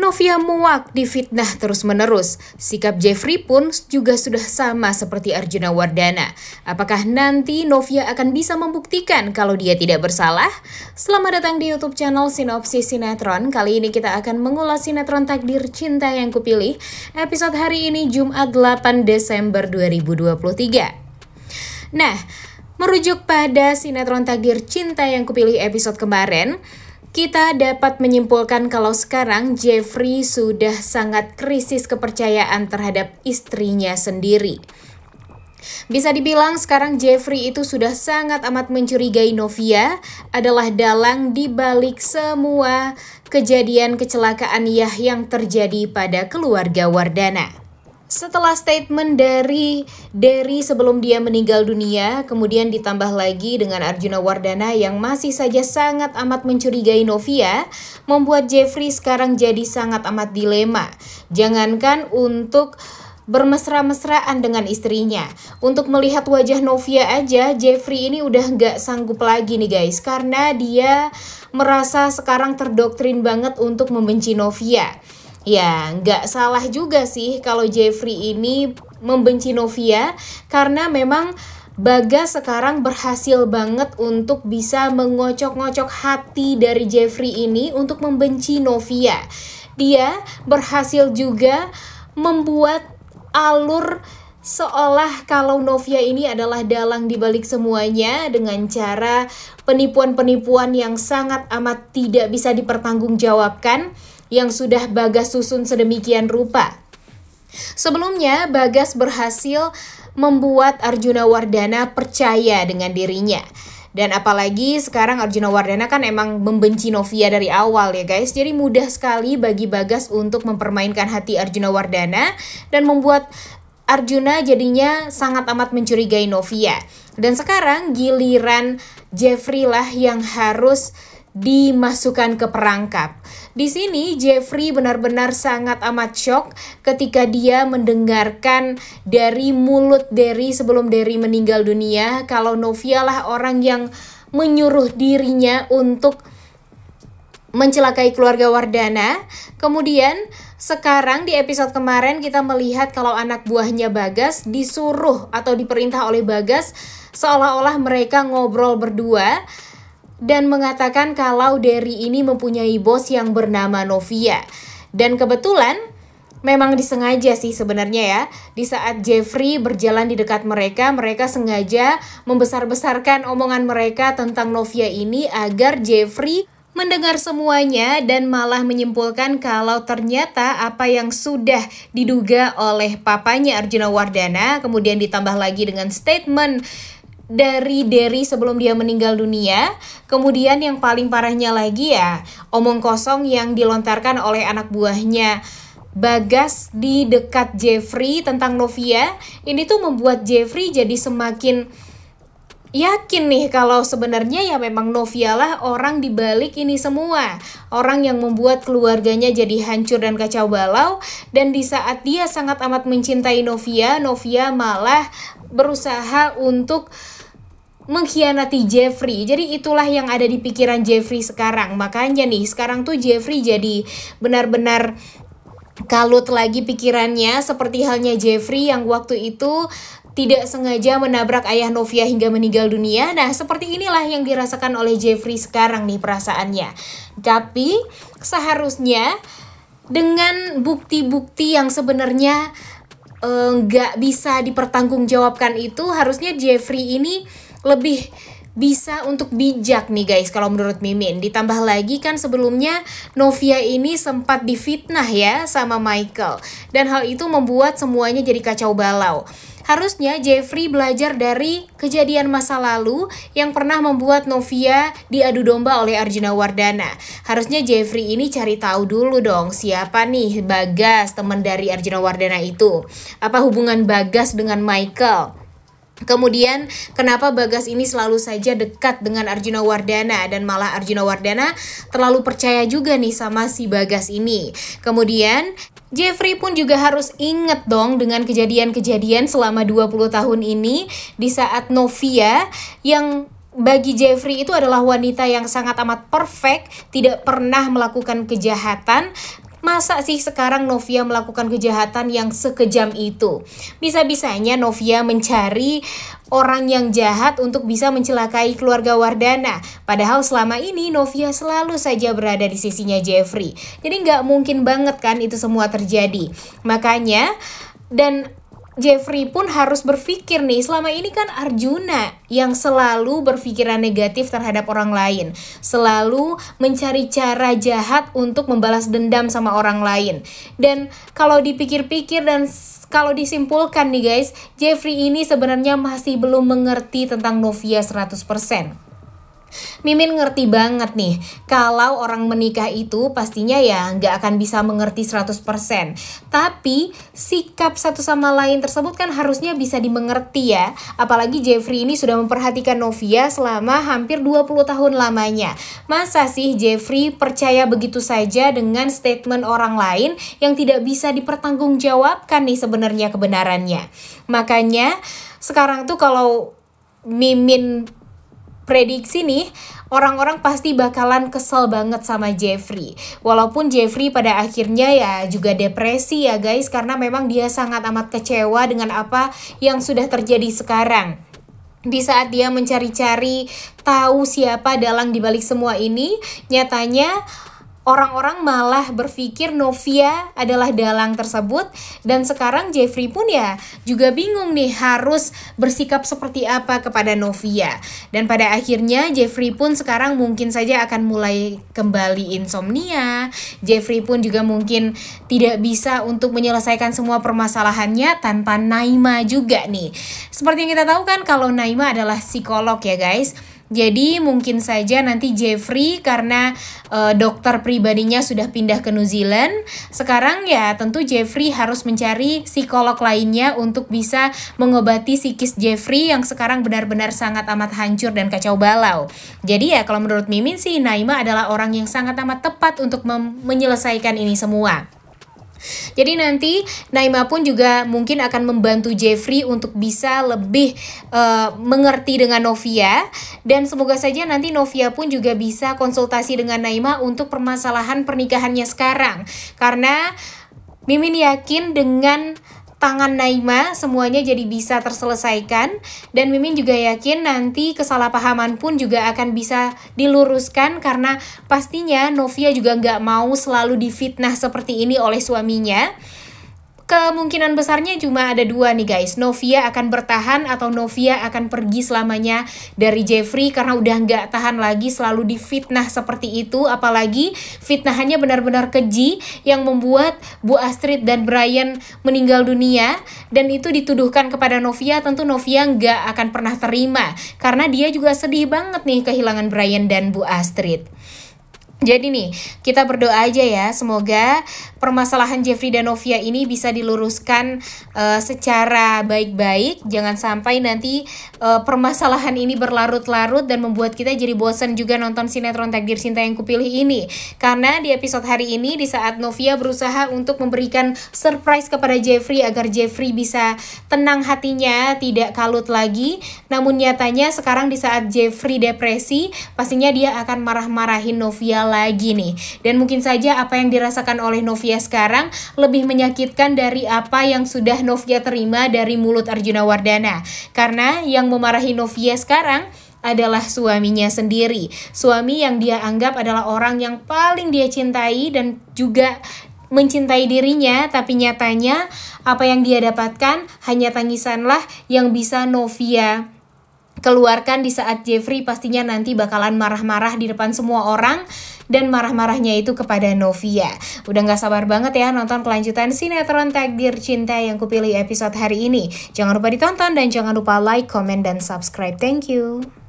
Novia muak difitnah terus-menerus. Sikap Jeffrey pun juga sudah sama seperti Arjuna Wardana. Apakah nanti Novia akan bisa membuktikan kalau dia tidak bersalah? Selamat datang di YouTube channel Sinopsis Sinetron. Kali ini kita akan mengulas sinetron Takdir Cinta Yang Kupilih. Episode hari ini Jumat 8 Desember 2023. Nah, merujuk pada sinetron Takdir Cinta Yang Kupilih episode kemarin, kita dapat menyimpulkan kalau sekarang Jeffrey sudah sangat krisis kepercayaan terhadap istrinya sendiri. Bisa dibilang sekarang Jeffrey itu sudah sangat amat mencurigai Novia adalah dalang di balik semua kejadian kecelakaan yang terjadi pada keluarga Wardana. Setelah statement dari Derry sebelum dia meninggal dunia, kemudian ditambah lagi dengan Arjuna Wardana yang masih saja sangat amat mencurigai Novia, membuat Jeffrey sekarang jadi sangat amat dilema. Jangankan untuk bermesra-mesraan dengan istrinya, untuk melihat wajah Novia aja, Jeffrey ini udah gak sanggup lagi nih guys, karena dia merasa sekarang terdoktrin banget untuk membenci Novia. Ya, nggak salah juga sih kalau Jeffrey ini membenci Novia, karena memang Bagas sekarang berhasil banget untuk bisa mengocok-ngocok hati dari Jeffrey ini untuk membenci Novia. Dia berhasil juga membuat alur seolah kalau Novia ini adalah dalang di balik semuanya dengan cara penipuan-penipuan yang sangat amat tidak bisa dipertanggungjawabkan, yang sudah Bagas susun sedemikian rupa. Sebelumnya, Bagas berhasil membuat Arjuna Wardana percaya dengan dirinya. Dan apalagi sekarang Arjuna Wardana kan emang membenci Novia dari awal ya guys. Jadi mudah sekali bagi Bagas untuk mempermainkan hati Arjuna Wardana dan membuat Arjuna jadinya sangat amat mencurigai Novia. Dan sekarang giliran Jeffrey lah yang harus dimasukkan ke perangkap. Di sini Jeffrey benar-benar sangat amat shock ketika dia mendengarkan dari mulut Derry sebelum Derry meninggal dunia kalau Novia lah orang yang menyuruh dirinya untuk mencelakai keluarga Wardana. Kemudian sekarang di episode kemarin kita melihat kalau anak buahnya Bagas disuruh atau diperintah oleh Bagas seolah-olah mereka ngobrol berdua dan mengatakan kalau Derry ini mempunyai bos yang bernama Novia. Dan kebetulan memang disengaja sih sebenarnya ya. Di saat Jeffrey berjalan di dekat mereka, mereka sengaja membesar-besarkan omongan mereka tentang Novia ini agar Jeffrey mendengar semuanya dan malah menyimpulkan kalau ternyata apa yang sudah diduga oleh papanya Arjuna Wardana, kemudian ditambah lagi dengan statement dari Derry sebelum dia meninggal dunia. Kemudian yang paling parahnya lagi ya, omong kosong yang dilontarkan oleh anak buahnya Bagas di dekat Jeffrey tentang Novia. Ini tuh membuat Jeffrey jadi semakin yakin nih kalau sebenarnya ya memang Novia lah orang dibalik ini semua. Orang yang membuat keluarganya jadi hancur dan kacau balau. Dan di saat dia sangat amat mencintai Novia, Novia malah berusaha untuk mengkhianati Jeffrey. Jadi itulah yang ada di pikiran Jeffrey sekarang. Makanya nih sekarang tuh Jeffrey jadi benar-benar kalut lagi pikirannya, seperti halnya Jeffrey yang waktu itu tidak sengaja menabrak ayah Novia hingga meninggal dunia. Nah, seperti inilah yang dirasakan oleh Jeffrey sekarang nih perasaannya. Tapi seharusnya dengan bukti-bukti yang sebenarnya nggak bisa dipertanggungjawabkan itu, harusnya Jeffrey ini lebih bisa untuk bijak nih guys kalau menurut Mimin. Ditambah lagi kan sebelumnya Novia ini sempat difitnah ya sama Michael, dan hal itu membuat semuanya jadi kacau balau. Harusnya Jeffrey belajar dari kejadian masa lalu yang pernah membuat Novia diadu domba oleh Arjuna Wardana. Harusnya Jeffrey ini cari tahu dulu dong siapa nih Bagas, teman dari Arjuna Wardana itu. Apa hubungan Bagas dengan Michael? Kemudian kenapa Bagas ini selalu saja dekat dengan Arjuna Wardana dan malah Arjuna Wardana terlalu percaya juga nih sama si Bagas ini. Kemudian Jeffrey pun juga harus inget dong dengan kejadian-kejadian selama 20 tahun ini di saat Novia yang bagi Jeffrey itu adalah wanita yang sangat amat perfect, tidak pernah melakukan kejahatan, Masa sih sekarang Novia melakukan kejahatan yang sekejam itu? Bisa-bisanya Novia mencari orang yang jahat untuk bisa mencelakai keluarga Wardana. Padahal selama ini Novia selalu saja berada di sisinya Jeffrey. Jadi nggak mungkin banget kan itu semua terjadi. Makanya, dan Jeffrey pun harus berpikir nih, selama ini kan Arjuna yang selalu berpikiran negatif terhadap orang lain, selalu mencari cara jahat untuk membalas dendam sama orang lain. Dan kalau dipikir-pikir dan kalau disimpulkan nih guys, Jeffrey ini sebenarnya masih belum mengerti tentang Novia 100%. Mimin ngerti banget nih, kalau orang menikah itu pastinya ya nggak akan bisa mengerti 100%. Tapi sikap satu sama lain tersebut kan harusnya bisa dimengerti ya. Apalagi Jeffrey ini sudah memperhatikan Novia selama hampir 20 tahun lamanya. Masa sih Jeffrey percaya begitu saja dengan statement orang lain yang tidak bisa dipertanggungjawabkan nih sebenarnya kebenarannya. Makanya sekarang tuh kalau Mimin prediksi nih, orang-orang pasti bakalan kesel banget sama Jeffrey. Walaupun Jeffrey pada akhirnya ya juga depresi ya guys, karena memang dia sangat amat kecewa dengan apa yang sudah terjadi sekarang. Di saat dia mencari-cari tahu siapa dalang dibalik semua ini, nyatanya orang-orang malah berpikir Novia adalah dalang tersebut. Dan sekarang Jeffrey pun ya juga bingung nih harus bersikap seperti apa kepada Novia. Dan pada akhirnya Jeffrey pun sekarang mungkin saja akan mulai kembali insomnia. Jeffrey pun juga mungkin tidak bisa untuk menyelesaikan semua permasalahannya tanpa Naima juga nih. Seperti yang kita tahu kan kalau Naima adalah psikolog ya guys. Jadi mungkin saja nanti Jeffrey karena dokter pribadinya sudah pindah ke New Zealand. Sekarang ya tentu Jeffrey harus mencari psikolog lainnya untuk bisa mengobati psikis Jeffrey yang sekarang benar-benar sangat amat hancur dan kacau balau. Jadi ya kalau menurut Mimin sih Naima adalah orang yang sangat amat tepat untuk menyelesaikan ini semua. Jadi nanti Naima pun juga mungkin akan membantu Jeffrey untuk bisa lebih mengerti dengan Novia. Dan semoga saja nanti Novia pun juga bisa konsultasi dengan Naima untuk permasalahan pernikahannya sekarang. Karena Mimin yakin dengan tangan Naima semuanya jadi bisa terselesaikan. Dan Mimin juga yakin nanti kesalahpahaman pun juga akan bisa diluruskan. Karena pastinya Novia juga nggak mau selalu difitnah seperti ini oleh suaminya. Kemungkinan besarnya cuma ada dua nih guys, Novia akan bertahan atau Novia akan pergi selamanya dari Jeffrey karena udah nggak tahan lagi selalu difitnah seperti itu. Apalagi fitnahannya benar-benar keji yang membuat Bu Astrid dan Brian meninggal dunia. Dan itu dituduhkan kepada Novia, tentu Novia nggak akan pernah terima karena dia juga sedih banget nih kehilangan Brian dan Bu Astrid. Jadi nih, kita berdoa aja ya, semoga permasalahan Jeffrey dan Novia ini bisa diluruskan secara baik-baik. Jangan sampai nanti permasalahan ini berlarut-larut dan membuat kita jadi bosan juga nonton sinetron Takdir Cinta Yang Kupilih ini. Karena di episode hari ini, di saat Novia berusaha untuk memberikan surprise kepada Jeffrey agar Jeffrey bisa tenang hatinya, tidak kalut lagi. Namun nyatanya sekarang di saat Jeffrey depresi, pastinya dia akan marah-marahin Novia lagi nih. Dan mungkin saja apa yang dirasakan oleh Novia sekarang lebih menyakitkan dari apa yang sudah Novia terima dari mulut Arjuna Wardana. Karena yang memarahi Novia sekarang adalah suaminya sendiri. Suami yang dia anggap adalah orang yang paling dia cintai dan juga mencintai dirinya, tapi nyatanya apa yang dia dapatkan hanya tangisanlah yang bisa Novia keluarkan di saat Jeffrey pastinya nanti bakalan marah-marah di depan semua orang. Dan marah-marahnya itu kepada Novia. Udah gak sabar banget ya nonton kelanjutan sinetron Takdir Cinta Yang Kupilih episode hari ini. Jangan lupa ditonton dan jangan lupa like, comment, dan subscribe. Thank you.